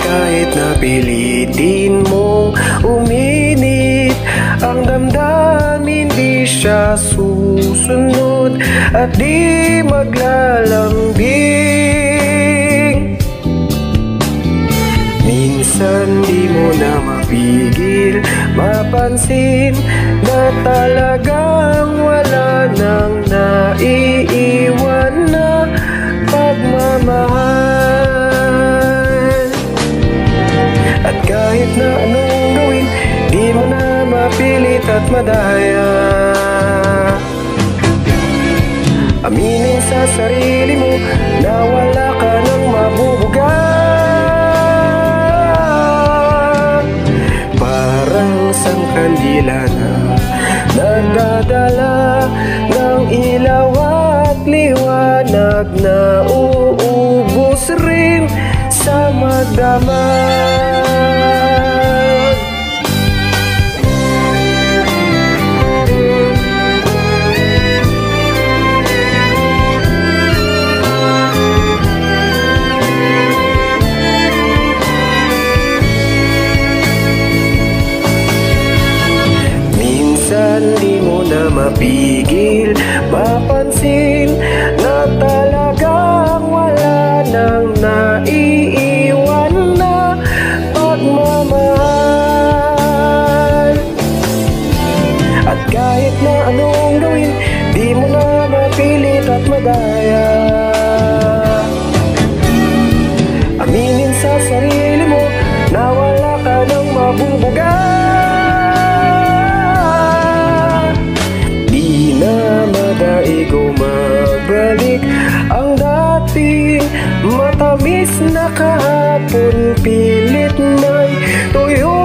kahit na pilitin mong uminit ang damdamin, di siya susunod at di maglalambing. Minsan di mo na mapigil mapansin na talagang wala nang naiiwan na pagmamahal. At kahit na anong gawin, di mo na mapilit at madaya. Aminin sa sarili mo na wala ka nang mabubugan. Parang sang kandila na nagdadala ng ilaw at liwanag na uubos rin sa magdamag. Di mo na mapigil mapansin na talagang wala nang naiiwan na pagmamahal. At kahit na anong gawin, di mo na mapilit at madaya. Aminin sa sarili mo na wala ka nang mabubugan. Ikaw magbalik ang dating matamis na kahapon, pilit na'y tuyo